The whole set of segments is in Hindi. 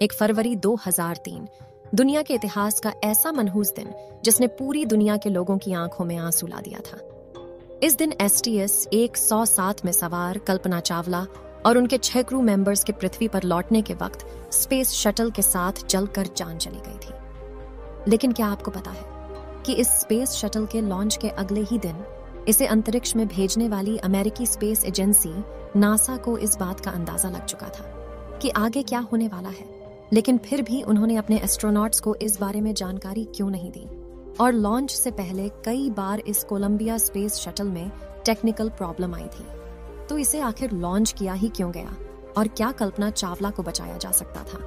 1 फरवरी 2003 दुनिया के इतिहास का ऐसा मनहूस दिन जिसने पूरी दुनिया के लोगों की आंखों में आंसू ला दिया था। इस दिन STS 107 में सवार कल्पना चावला और उनके 6 क्रू मेंबर्स के पृथ्वी पर लौटने के वक्त स्पेस शटल के साथ जलकर जान चली गई थी। लेकिन क्या आपको पता है कि इस स्पेस शटल के लॉन्च के अगले ही दिन इसे अंतरिक्ष में भेजने वाली अमेरिकी स्पेस एजेंसी नासा को इस बात का अंदाजा लग चुका था कि आगे क्या होने वाला है, लेकिन फिर भी उन्होंने अपने एस्ट्रोनॉट्स को इस बारे में जानकारी क्यों नहीं दी और लॉन्च से पहले कई बार इस कोलंबिया स्पेस शटल में टेक्निकल प्रॉब्लम आई थी। तो इसे आखिर लॉन्च किया ही क्यों गया और क्या कल्पना चावला को बचाया जा सकता था?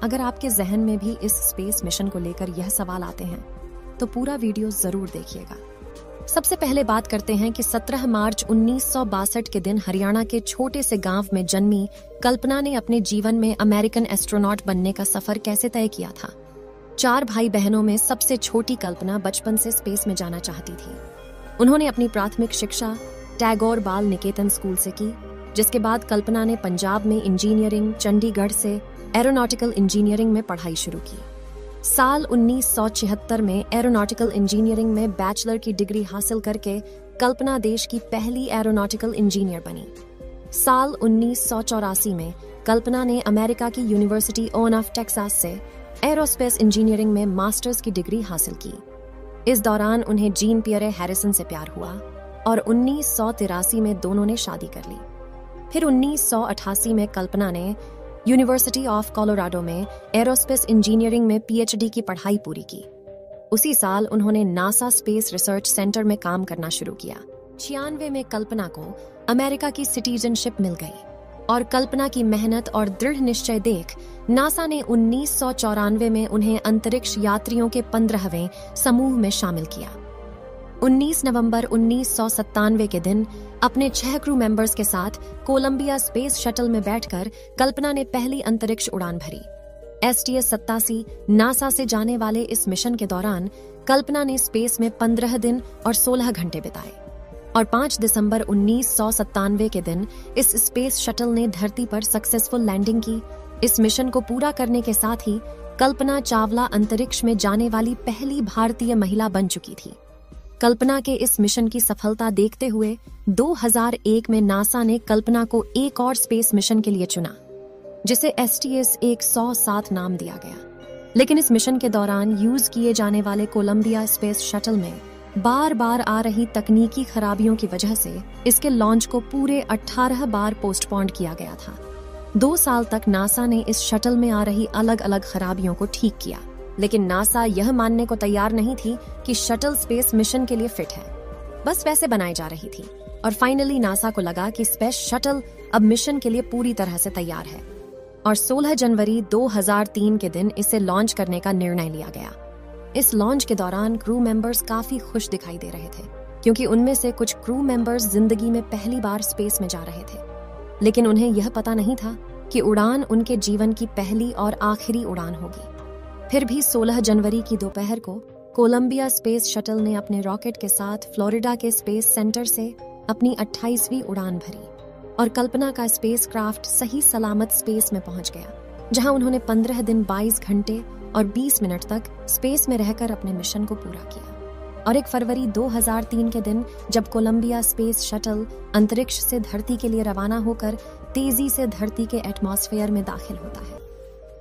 अगर आपके जहन में भी इस स्पेस मिशन को लेकर यह सवाल आते हैं तो पूरा वीडियो जरूर देखिएगा। सबसे पहले बात करते हैं कि 17 मार्च 1962 के दिन हरियाणा के छोटे से गांव में जन्मी कल्पना ने अपने जीवन में अमेरिकन एस्ट्रोनॉट बनने का सफर कैसे तय किया था। 4 भाई बहनों में सबसे छोटी कल्पना बचपन से स्पेस में जाना चाहती थी। उन्होंने अपनी प्राथमिक शिक्षा टैगोर बाल निकेतन स्कूल से की, जिसके बाद कल्पना ने पंजाब में इंजीनियरिंग, चंडीगढ़ से एरोनॉटिकल इंजीनियरिंग में पढ़ाई शुरू की। साल 1976 में एरोनॉटिकल इंजीनियरिंग में बैचलर की डिग्री हासिल करके कल्पना देश की पहली एरोनॉटिकल इंजीनियर बनी। साल 1984 में कल्पना ने अमेरिका की यूनिवर्सिटी ऑफ टेक्सास से एरोस्पेस इंजीनियरिंग में मास्टर्स की डिग्री हासिल की। इस दौरान उन्हें जीन पियरे हैरिसन से प्यार हुआ और 1983 में दोनों ने शादी कर ली। फिर 1988 में कल्पना ने यूनिवर्सिटी ऑफ कोलोराडो में एरोस्पेस इंजीनियरिंग में PhD की पढ़ाई पूरी की। उसी साल उन्होंने नासा स्पेस रिसर्च सेंटर में काम करना शुरू किया। 96 में कल्पना को अमेरिका की सिटीजनशिप मिल गई और कल्पना की मेहनत और दृढ़ निश्चय देख नासा ने 1994 में उन्हें अंतरिक्ष यात्रियों के 15वें समूह में शामिल किया। 19 नवंबर 1997 के दिन अपने 6 क्रू मेंबर्स के साथ कोलंबिया स्पेस शटल में बैठकर कल्पना ने पहली अंतरिक्ष उड़ान भरी। STS 87 नासा से जाने वाले इस मिशन के दौरान कल्पना ने स्पेस में 15 दिन और 16 घंटे बिताए और 5 दिसंबर 1997 के दिन इस स्पेस शटल ने धरती पर सक्सेसफुल लैंडिंग की। इस मिशन को पूरा करने के साथ ही कल्पना चावला अंतरिक्ष में जाने वाली पहली भारतीय महिला बन चुकी थी। कल्पना के इस मिशन की सफलता देखते हुए 2001 में नासा ने कल्पना को एक और स्पेस मिशन के लिए चुना, जिसे STS 107 नाम दिया गया। लेकिन इस मिशन के दौरान यूज किए जाने वाले कोलंबिया स्पेस शटल में बार बार आ रही तकनीकी खराबियों की वजह से इसके लॉन्च को पूरे 18 बार पोस्टपोन्ड किया गया था। 2 साल तक नासा ने इस शटल में आ रही अलग अलग खराबियों को ठीक किया, लेकिन नासा यह मानने को तैयार नहीं थी कि शटल स्पेस मिशन के लिए फिट है, बस वैसे बनाई जा रही थी। और फाइनली नासा को लगा कि स्पेस शटल अब मिशन के लिए पूरी तरह से तैयार है और 16 जनवरी 2003 के दिन इसे लॉन्च करने का निर्णय लिया गया। इस लॉन्च के दौरान क्रू मेंबर्स काफी खुश दिखाई दे रहे थे, क्योंकि उनमें से कुछ क्रू मेंबर्स जिंदगी में पहली बार स्पेस में जा रहे थे। लेकिन उन्हें यह पता नहीं था कि उड़ान उनके जीवन की पहली और आखिरी उड़ान होगी। फिर भी 16 जनवरी की दोपहर को कोलंबिया स्पेस शटल ने अपने रॉकेट के साथ फ्लोरिडा के स्पेस सेंटर से अपनी 28वीं उड़ान भरी और कल्पना का स्पेस क्राफ्ट सही सलामत स्पेस में पहुंच गया, जहां उन्होंने 15 दिन 22 घंटे और 20 मिनट तक स्पेस में रहकर अपने मिशन को पूरा किया। और 1 फरवरी 2003 के दिन जब कोलंबिया स्पेस शटल अंतरिक्ष से धरती के लिए रवाना होकर तेजी से धरती के एटमॉस्फेयर में दाखिल होता है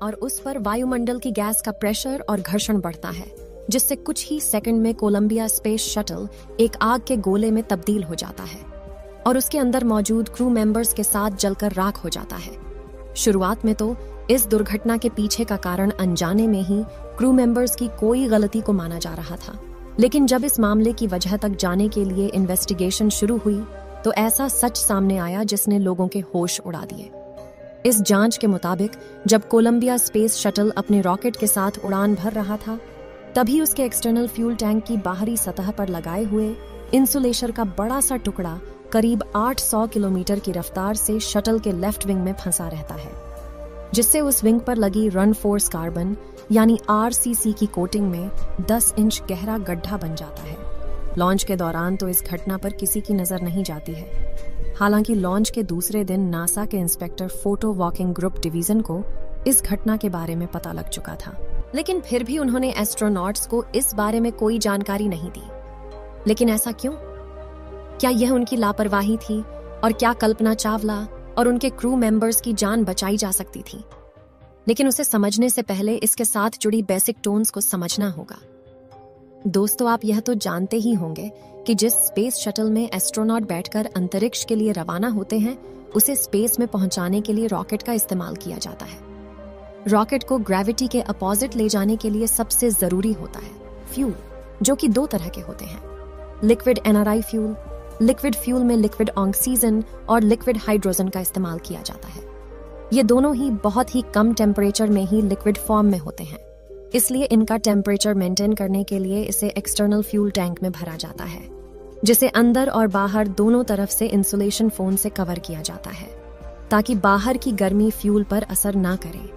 और उस पर वायुमंडल की गैस का प्रेशर और घर्षण बढ़ता है, जिससे कुछ ही सेकंड में कोलंबिया स्पेस शटल एक आग के गोले में तब्दील हो जाता है और उसके अंदर मौजूद क्रू मेंबर्स के साथ जलकर राख हो जाता है। शुरुआत में तो इस दुर्घटना के पीछे का कारण अनजाने में ही क्रू मेंबर्स की कोई गलती को माना जा रहा था, लेकिन जब इस मामले की वजह तक जाने के लिए इन्वेस्टिगेशन शुरू हुई तो ऐसा सच सामने आया जिसने लोगों के होश उड़ा दिए। इस जांच के मुताबिक जब कोलंबिया स्पेस शटल अपने रॉकेट के साथ उड़ान भर रहा था, तभी उसके एक्सटर्नल फ्यूल टैंक की बाहरी सतह पर लगाए हुए इंसुलेशन का बड़ा सा टुकड़ा करीब 800 किलोमीटर की रफ्तार से शटल के लेफ्ट विंग में फंसा रहता है, जिससे उस विंग पर लगी रन फोर्स कार्बन यानी RCC की कोटिंग में 10 इंच गहरा गड्ढा बन जाता है। लॉन्च के दौरान तो इस घटना पर किसी की नजर नहीं जाती है। हालांकि लॉन्च के दूसरे दिन नासा के inspector photo walking group division को इस घटना के बारे में पता लग चुका था, लेकिन फिर भी उन्होंने एस्ट्रोनॉट्स को इस बारे में कोई जानकारी नहीं दी। लेकिन ऐसा क्यों? क्या यह उनकी लापरवाही थी और क्या कल्पना चावला और उनके क्रू मेंबर्स की जान बचाई जा सकती थी? लेकिन उसे समझने से पहले इसके साथ जुड़ी बेसिक टोन्स को समझना होगा। दोस्तों, आप यह तो जानते ही होंगे कि जिस स्पेस शटल में एस्ट्रोनॉट बैठकर अंतरिक्ष के लिए रवाना होते हैं, उसे स्पेस में पहुंचाने के लिए रॉकेट का इस्तेमाल किया जाता है। रॉकेट को ग्रेविटी के अपोजिट ले जाने के लिए सबसे जरूरी होता है फ्यूल, जो कि 2 तरह के होते हैं, liquid NRI fuel. Liquid fuel में लिक्विड ऑक्सीजन और लिक्विड हाइड्रोजन का इस्तेमाल किया जाता है। ये दोनों ही बहुत ही कम टेम्परेचर में ही लिक्विड फॉर्म में होते हैं, इसलिए इनका टेम्परेचर मेंटेन करने के लिए इसे एक्सटर्नल फ्यूल टैंक में भरा जाता है, जिसे अंदर और बाहर दोनों तरफ से इंसुलेशन फोम से कवर किया जाता है, ताकि बाहर की गर्मी फ्यूल पर असर ना करे।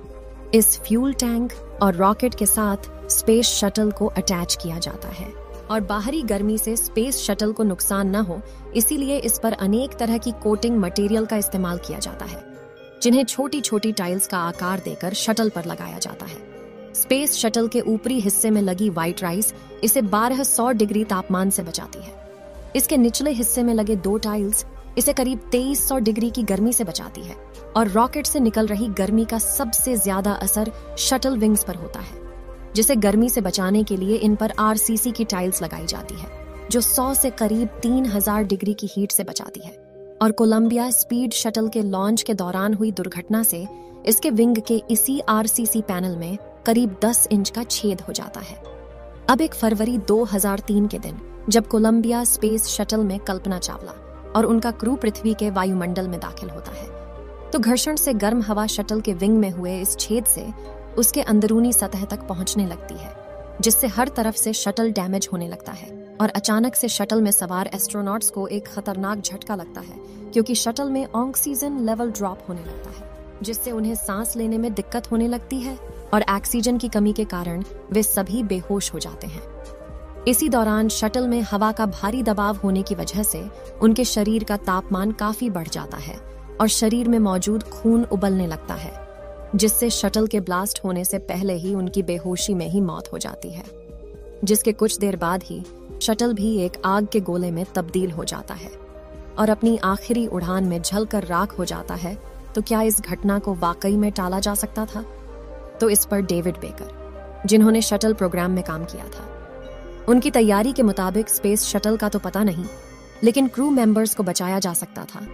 इस फ्यूल टैंक और रॉकेट के साथ स्पेस शटल को अटैच किया जाता है और बाहरी गर्मी से स्पेस शटल को नुकसान न हो, इसीलिए इस पर अनेक तरह की कोटिंग मटेरियल का इस्तेमाल किया जाता है, जिन्हें छोटी छोटी टाइल्स का आकार देकर शटल पर लगाया जाता है। स्पेस शटल के ऊपरी हिस्से में लगी व्हाइट राइस इसे 1200 डिग्री तापमान से बचाती है। इसके निचले हिस्से में लगे 2 टाइल्स इसे करीब 2300 डिग्री की गर्मी से बचाती है और रॉकेट से निकल रही गर्मी का सबसे ज्यादा असर शटल विंग्स पर होता है, जिसे गर्मी से बचाने के लिए इन पर RCC की टाइल्स लगाई जाती है, जो 100 से करीब 3000 डिग्री की हीट से बचाती है। और कोलंबिया स्पीड शटल के लॉन्च के दौरान हुई दुर्घटना से इसके विंग के इसी RCC पैनल में करीब 10 इंच का छेद हो जाता है। अब 1 फरवरी 2003 के दिन जब कोलंबिया स्पेस शटल में कल्पना चावला और उनका क्रू पृथ्वी के वायुमंडल में दाखिल होता है, तो घर्षण से गर्म हवा शटल के विंग में हुए इस छेद से उसके अंदरूनी सतह तक पहुंचने लगती है, जिससे हर तरफ से शटल डैमेज होने लगता है और अचानक से शटल में सवार एस्ट्रोनॉट्स को एक खतरनाक झटका लगता है, क्योंकि शटल में ऑक्सीजन लेवल ड्रॉप होने लगता है, जिससे उन्हें सांस लेने में दिक्कत होने लगती है और ऑक्सीजन की कमी के कारण वे सभी बेहोश हो जाते हैं। इसी दौरान शटल में हवा का भारी दबाव होने की वजह से उनके शरीर का तापमान काफी बढ़ जाता है और शरीर में मौजूद खून उबलने लगता है, जिससे शटल के ब्लास्ट होने से पहले ही उनकी बेहोशी में ही मौत हो जाती है। जिसके कुछ देर बाद ही शटल भी एक आग के गोले में तब्दील हो जाता है और अपनी आखिरी उड़ान में जलकर राख हो जाता है। तो क्या इस घटना को वाकई में टाला जा सकता था? तो इस पर डेविड बेकर, जिन्होंने शटल प्रोग्राम में काम किया था, उनकी तैयारी के मुताबिक स्पेस शटल का तो पता नहीं, लेकिन क्रू मेंबर्स को बचाया जा सकता था।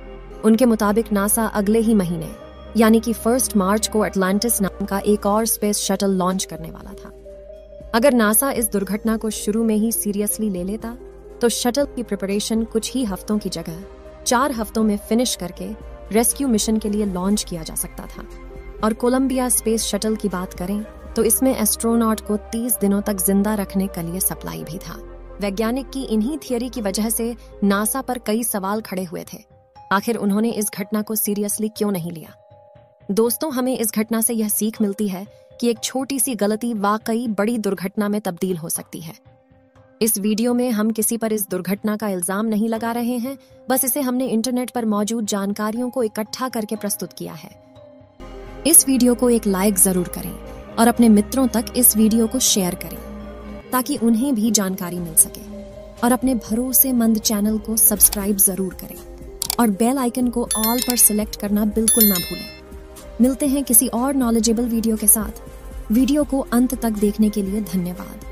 उनके मुताबिक नासा अगले ही महीने यानी कि 1 मार्च को अटलांटिस नाम का एक और स्पेस शटल लॉन्च करने वाला था। अगर नासा इस दुर्घटना को शुरू में ही सीरियसली ले लेता, तो शटल की प्रिपरेशन कुछ ही हफ्तों की जगह 4 हफ्तों में फिनिश करके रेस्क्यू मिशन के लिए लॉन्च किया जा सकता था। और कोलंबिया स्पेस शटल की बात करें तो इसमें एस्ट्रोनॉट को 30 दिनों तक जिंदा रखने के लिए सप्लाई भी था। वैज्ञानिक की इन्हीं थियरी की वजह से नासा पर कई सवाल खड़े हुए थे। आखिर उन्होंने इस घटना को सीरियसली क्यों नहीं लिया? दोस्तों, हमें इस घटना से यह सीख मिलती है कि एक छोटी सी गलती वाकई बड़ी दुर्घटना में तब्दील हो सकती है। इस वीडियो में हम किसी पर इस दुर्घटना का इल्जाम नहीं लगा रहे हैं, बस इसे हमने इंटरनेट पर मौजूद जानकारियों को इकट्ठा करके प्रस्तुत किया है। इस वीडियो को एक लाइक जरूर करें और अपने मित्रों तक इस वीडियो को शेयर करें, ताकि उन्हें भी जानकारी मिल सके। और अपने भरोसेमंद चैनल को सब्सक्राइब जरूर करें और बेल आइकन को ऑल पर सिलेक्ट करना बिल्कुल ना भूलें। मिलते हैं किसी और नॉलेजेबल वीडियो के साथ। वीडियो को अंत तक देखने के लिए धन्यवाद।